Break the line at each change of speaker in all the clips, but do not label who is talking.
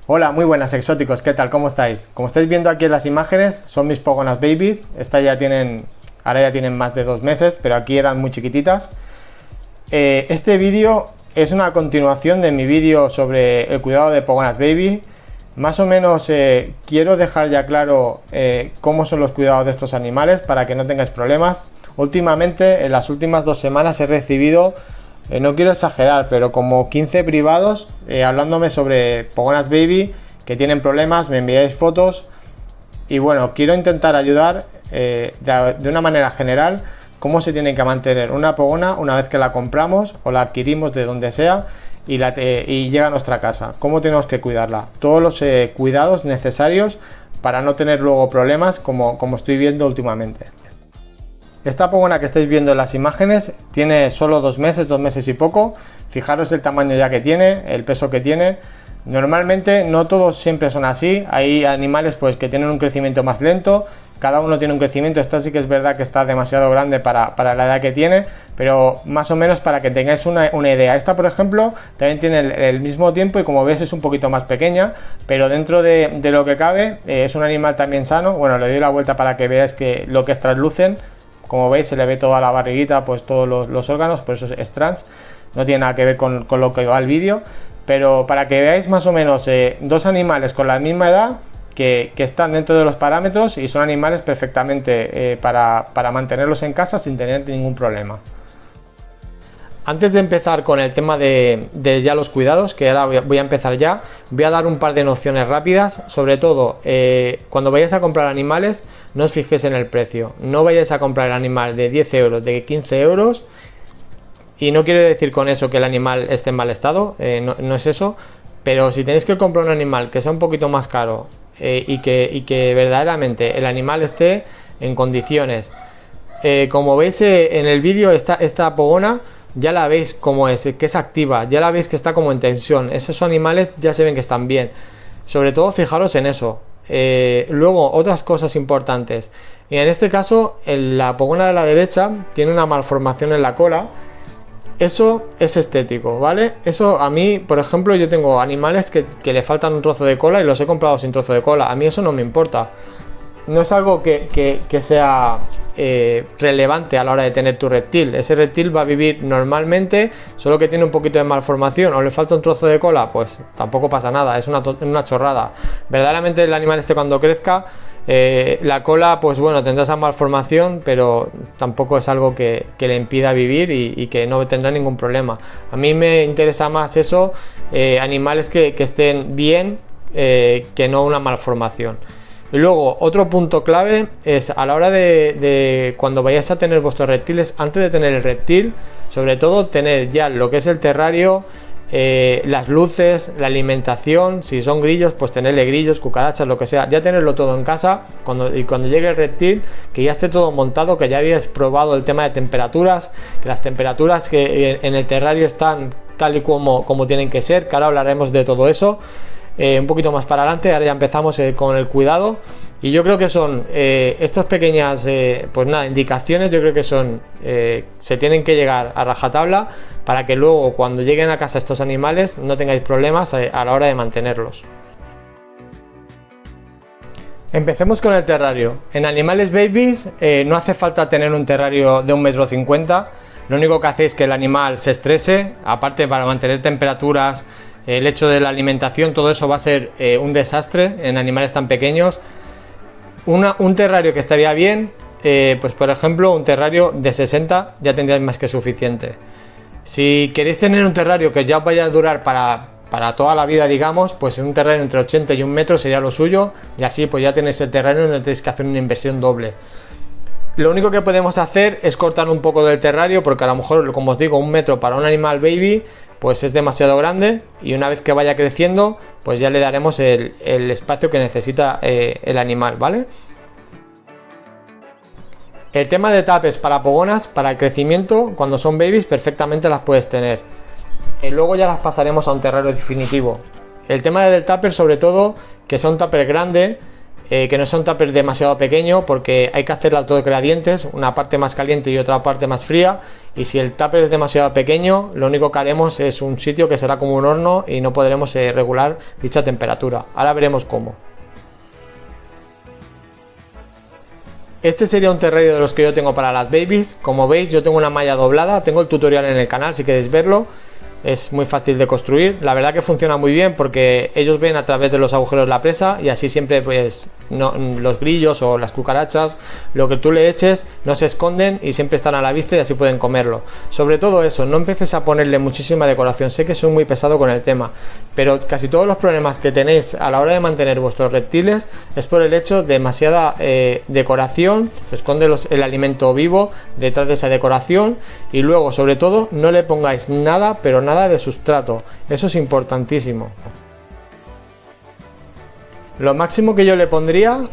Hola, muy buenas exóticos, ¿qué tal? ¿Cómo estáis? Como estáis viendo aquí en las imágenes, son mis Pogonas Babies. Ahora ya tienen más de 2 meses, pero aquí eran muy chiquititas. Este vídeo es una continuación de mi vídeo sobre el cuidado de Pogonas Baby. Más o menos quiero dejar ya claro cómo son los cuidados de estos animales para que no tengáis problemas. Últimamente, en las últimas 2 semanas he recibido, no quiero exagerar, pero como 15 privados hablándome sobre Pogonas Baby que tienen problemas, me enviáis fotos y bueno, quiero intentar ayudar de una manera general cómo se tiene que mantener una pogona una vez que la compramos o la adquirimos de donde sea y llega a nuestra casa, cómo tenemos que cuidarla, todos los cuidados necesarios para no tener luego problemas como estoy viendo últimamente. Esta pogona que estáis viendo en las imágenes tiene solo 2 meses y poco. Fijaros el tamaño ya que tiene, el peso que tiene. Normalmente no todos siempre son así, hay animales pues que tienen un crecimiento más lento, cada uno tiene un crecimiento. Esta sí que es verdad que está demasiado grande para la edad que tiene, pero más o menos para que tengáis una idea. Esta, por ejemplo, también tiene el mismo tiempo y como ves es un poquito más pequeña, pero dentro de lo que cabe es un animal también sano. Bueno, le doy la vuelta para que veáis que lo que es translucen. Como veis se le ve toda la barriguita, pues todos los órganos, por eso es trans, no tiene nada que ver con lo que va el vídeo, pero para que veáis más o menos 2 animales con la misma edad que están dentro de los parámetros y son animales perfectamente para mantenerlos en casa sin tener ningún problema. Antes de empezar con el tema de ya los cuidados, que ahora voy a empezar ya, voy a dar un par de nociones rápidas. Sobre todo, cuando vayáis a comprar animales, no os fijéis en el precio. No vayáis a comprar el animal de 10 euros, de 15 euros. Y no quiero decir con eso que el animal esté en mal estado, no es eso. Pero si tenéis que comprar un animal que sea un poquito más caro y que verdaderamente el animal esté en condiciones. Como veis en el vídeo, esta pogona ya la veis como que es activa, ya la veis que está como en tensión. Esos animales ya se ven que están bien. Sobre todo fijaros en eso. Luego otras cosas importantes. Y en este caso la pogona de la derecha tiene una malformación en la cola. Eso es estético, ¿vale? Eso a mí, por ejemplo, yo tengo animales que le faltan un trozo de cola y los he comprado sin trozo de cola. A mí eso no me importa. No es algo que sea relevante a la hora de tener tu reptil. Ese reptil va a vivir normalmente, solo que tiene un poquito de malformación o le falta un trozo de cola, pues tampoco pasa nada, es una chorrada. Verdaderamente el animal cuando crezca, la cola, pues bueno, tendrá esa malformación, pero tampoco es algo que le impida vivir y que no tendrá ningún problema. A mí me interesa más eso, animales que estén bien, que no una malformación. Y luego otro punto clave es a la hora de cuando vayáis a tener vuestros reptiles, antes de tener el reptil, sobre todo tener ya lo que es el terrario, las luces, la alimentación. Si son grillos, pues tenerle grillos, cucarachas, lo que sea, ya tenerlo todo en casa cuando llegue el reptil, que ya esté todo montado, que ya habéis probado el tema de temperaturas, que las temperaturas que en el terrario están tal y como tienen que ser, que ahora hablaremos de todo eso. Un poquito más para adelante. Ahora ya empezamos con el cuidado y yo creo que son estas pequeñas pues nada, indicaciones. Yo creo que son se tienen que llegar a rajatabla para que luego cuando lleguen a casa estos animales no tengáis problemas a la hora de mantenerlos. Empecemos con el terrario. En animales babies no hace falta tener un terrario de 1,50 m. Lo único que hace es que el animal se estrese, aparte para mantener temperaturas. El hecho de la alimentación, todo eso va a ser un desastre en animales tan pequeños. Un terrario que estaría bien, pues por ejemplo un terrario de 60 ya tendríais más que suficiente. Si queréis tener un terrario que ya os vaya a durar para toda la vida, digamos, pues un terrario entre 80 y 1 metro sería lo suyo, y así pues ya tenéis el terrario donde tenéis que hacer una inversión doble. Lo único que podemos hacer es cortar un poco del terrario, porque a lo mejor, como os digo, 1 metro para un animal baby pues es demasiado grande, y una vez que vaya creciendo pues ya le daremos el espacio que necesita el animal, ¿vale? El tema de tapes para pogonas, para el crecimiento, cuando son babies perfectamente las puedes tener. Luego ya las pasaremos a un terrario definitivo. El tema del tupper, sobre todo, que sea un tupper grande, que no sea un tupper demasiado pequeño, porque hay que hacer las dos gradientes, una parte más caliente y otra parte más fría, y si el tupper es demasiado pequeño, lo único que haremos es un sitio que será como un horno y no podremos regular dicha temperatura. Ahora veremos cómo. Este sería un terrario de los que yo tengo para las babies. Como veis, yo tengo una malla doblada, tengo el tutorial en el canal si queréis verlo. Es muy fácil de construir, la verdad que funciona muy bien porque ellos ven a través de los agujeros la presa y así siempre pues los grillos o las cucarachas, lo que tú le eches, no se esconden y siempre están a la vista y así pueden comerlo. Sobre todo eso, no empieces a ponerle muchísima decoración, sé que soy muy pesado con el tema, pero casi todos los problemas que tenéis a la hora de mantener vuestros reptiles es por el hecho de demasiada decoración, se esconde el alimento vivo detrás de esa decoración y luego sobre todo no le pongáis nada, pero nada de sustrato, eso es importantísimo. Lo máximo que yo le pondría,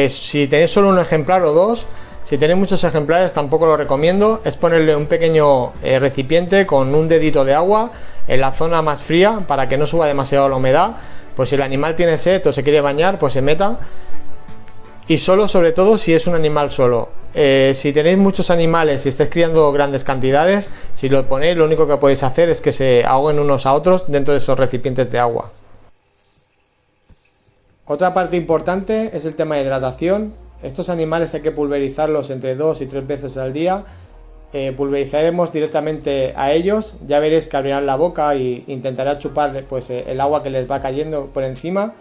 si tenéis solo un ejemplar o dos, si tenéis muchos ejemplares tampoco lo recomiendo, es ponerle un pequeño recipiente con un dedito de agua en la zona más fría para que no suba demasiado la humedad, por si el animal tiene sed o se quiere bañar, pues se meta. Y solo, sobre todo, si es un animal solo. Si tenéis muchos animales y estáis criando grandes cantidades, si lo ponéis, lo único que podéis hacer es que se ahoguen unos a otros dentro de esos recipientes de agua. Otra parte importante es el tema de hidratación. Estos animales hay que pulverizarlos entre 2 y 3 veces al día. Pulverizaremos directamente a ellos, ya veréis que abrirán la boca e intentarán chupar pues, el agua que les va cayendo por encima.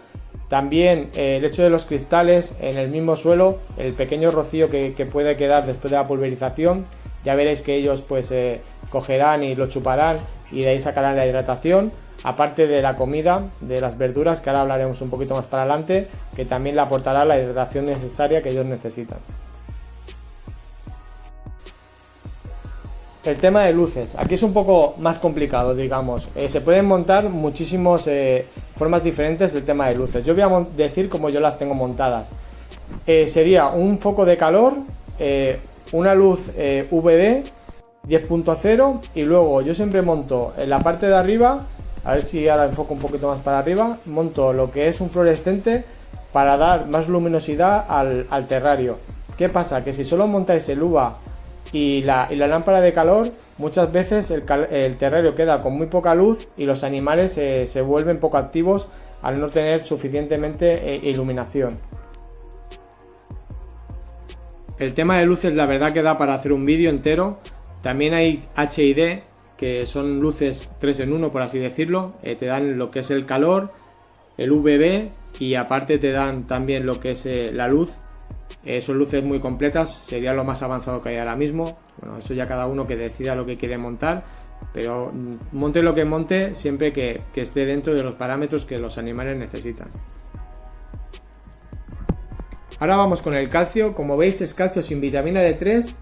También el hecho de los cristales en el mismo suelo, el pequeño rocío que puede quedar después de la pulverización, ya veréis que ellos pues cogerán y lo chuparán y de ahí sacarán la hidratación, aparte de la comida, de las verduras, que ahora hablaremos un poquito más para adelante, que también le aportará la hidratación necesaria que ellos necesitan. El tema de luces, aquí es un poco más complicado, digamos, se pueden montar muchísimas formas diferentes del tema de luces. Yo voy a decir cómo yo las tengo montadas. Sería un foco de calor, una luz VD 10.0 y luego yo siempre monto en la parte de arriba, a ver si ahora enfoco un poquito más para arriba, monto lo que es un fluorescente para dar más luminosidad al terrario. ¿Qué pasa? Que si solo montáis el UVA y la lámpara de calor, muchas veces el terrario queda con muy poca luz y los animales se vuelven poco activos al no tener suficientemente iluminación. El tema de luces la verdad que da para hacer un vídeo entero. También hay HID, que son luces 3 en 1 por así decirlo, te dan lo que es el calor, el VB y aparte te dan también lo que es la luz. Son luces muy completas, sería lo más avanzado que hay ahora mismo. Bueno, eso ya cada uno que decida lo que quiere montar, pero monte lo que monte siempre que esté dentro de los parámetros que los animales necesitan. Ahora vamos con el calcio. Como veis es calcio sin vitamina D3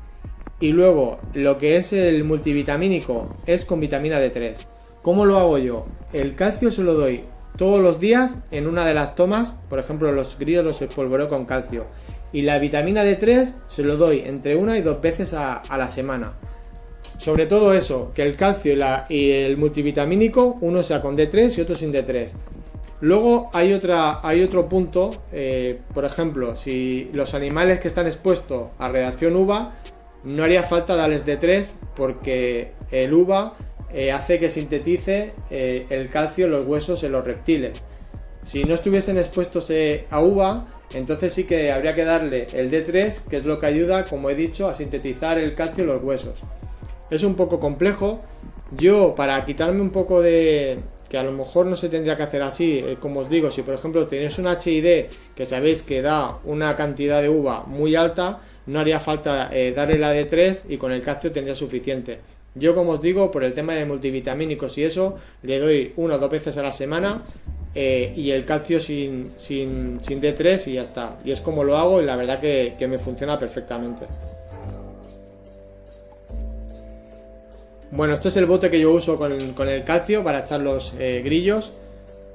y luego lo que es el multivitamínico es con vitamina D3. ¿Cómo lo hago yo? El calcio se lo doy todos los días en una de las tomas, por ejemplo los grillos los espolvoreo con calcio. Y la vitamina D3 se lo doy entre 1 y 2 veces a la semana. Sobre todo eso, que el calcio y el multivitamínico, uno sea con D3 y otro sin D3. Luego hay otro punto, por ejemplo, si los animales que están expuestos a radiación UVA, no haría falta darles D3 porque el UVA hace que sintetice el calcio en los huesos en los reptiles. Si no estuviesen expuestos a UVA, entonces sí que habría que darle el D3, que es lo que ayuda, como he dicho, a sintetizar el calcio en los huesos. Es un poco complejo. Yo, para quitarme un poco de... que a lo mejor no se tendría que hacer así, como os digo, si por ejemplo tenéis un HID que sabéis que da una cantidad de uva muy alta, no haría falta darle la D3 y con el calcio tendría suficiente. Yo, como os digo, por el tema de multivitamínicos y eso, le doy 1 o 2 veces a la semana y el calcio sin D3 y ya está. Y es como lo hago y la verdad que me funciona perfectamente. Bueno, esto es el bote que yo uso con el calcio para echar los grillos.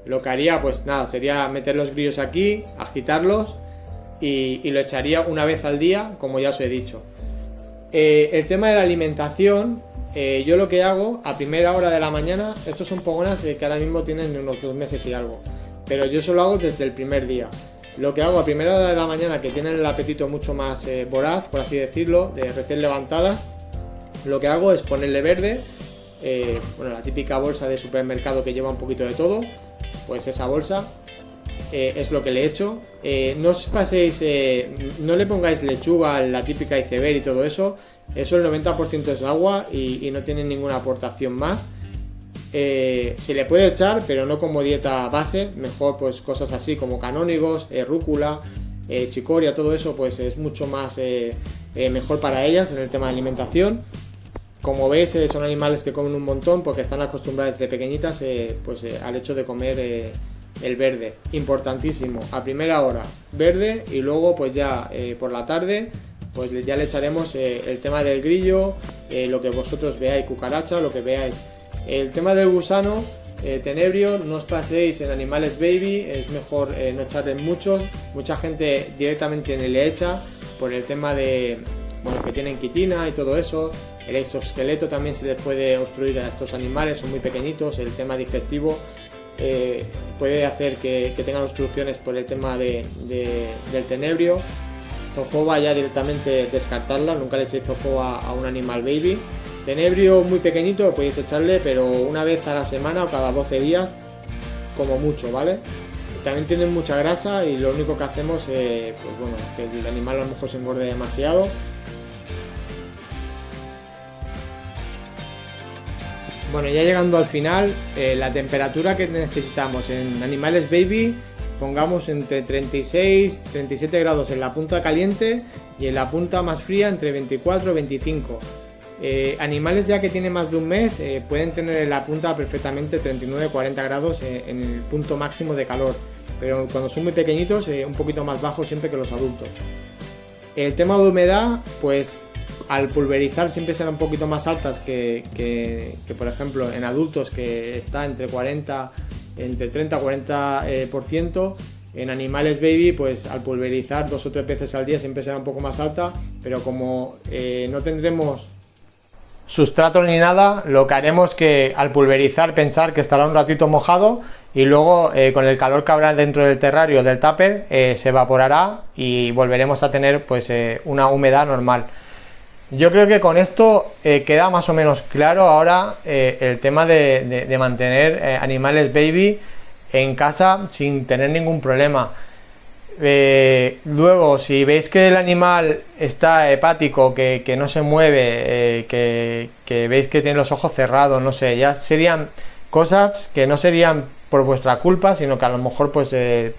Lo que haría, pues nada, sería meter los grillos aquí, agitarlos y lo echaría una vez al día, como ya os he dicho. El tema de la alimentación, yo lo que hago a primera hora de la mañana, estos son pogonas que ahora mismo tienen unos 2 meses y algo, pero yo solo hago desde el primer día. Lo que hago a primera hora de la mañana, que tienen el apetito mucho más voraz, por así decirlo, de recién levantadas, lo que hago es ponerle verde, bueno, la típica bolsa de supermercado que lleva un poquito de todo, pues esa bolsa es lo que le echo. No os paséis, no le pongáis lechuga, la típica iceberg y todo eso. Eso el 90% es agua y no tiene ninguna aportación más. Se le puede echar, pero no como dieta base. Mejor pues cosas así como canónigos, rúcula, chicoria, todo eso pues es mucho más mejor para ellas en el tema de alimentación. Como veis, son animales que comen un montón porque están acostumbradas desde pequeñitas pues, al hecho de comer el verde. Importantísimo, a primera hora verde, y luego pues ya por la tarde pues ya le echaremos el tema del grillo, lo que vosotros veáis, cucaracha, lo que veáis. El tema del gusano, tenebrio, no os paséis en animales baby, es mejor no echarle muchos. Mucha gente directamente le echa por el tema de, bueno, que tienen quitina y todo eso. El exoesqueleto también se les puede obstruir a estos animales, son muy pequeñitos. El tema digestivo puede hacer que tengan obstrucciones por el tema del tenebrio. Zofoba ya directamente descartarla, nunca le echéis zofoba a un animal baby. Tenebrio muy pequeñito podéis echarle, pero una vez a la semana o cada 12 días como mucho, ¿vale? También tienen mucha grasa y lo único que hacemos es pues bueno, que el animal a lo mejor se engorde demasiado. Bueno, ya llegando al final, la temperatura que necesitamos en animales baby, pongamos entre 36 y 37 grados en la punta caliente y en la punta más fría entre 24 y 25. Animales ya que tienen más de un mes pueden tener en la punta perfectamente 39-40 grados en el punto máximo de calor, pero cuando son muy pequeñitos un poquito más bajo siempre que los adultos. El tema de humedad, pues al pulverizar siempre serán un poquito más altas que por ejemplo en adultos, que está entre 30 a 40%. En animales baby, pues al pulverizar 2 o 3 veces al día siempre será un poco más alta, pero como no tendremos sustrato ni nada, lo que haremos que al pulverizar pensar que estará un ratito mojado y luego con el calor que habrá dentro del terrario, del tupper, se evaporará y volveremos a tener pues una humedad normal. Yo creo que con esto queda más o menos claro ahora el tema de mantener animales baby en casa sin tener ningún problema. Luego, si veis que el animal está hepático, que no se mueve, que veis que tiene los ojos cerrados, no sé, ya serían cosas que no serían por vuestra culpa, sino que a lo mejor pues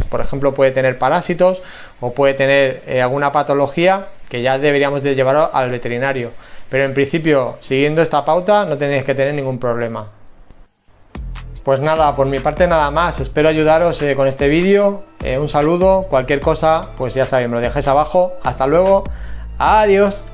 por ejemplo puede tener parásitos o puede tener alguna patología que ya deberíamos de llevarlo al veterinario, pero en principio siguiendo esta pauta no tenéis que tener ningún problema. Pues nada, por mi parte nada más, espero ayudaros con este vídeo, un saludo, cualquier cosa pues ya sabéis, me lo dejáis abajo, hasta luego, adiós.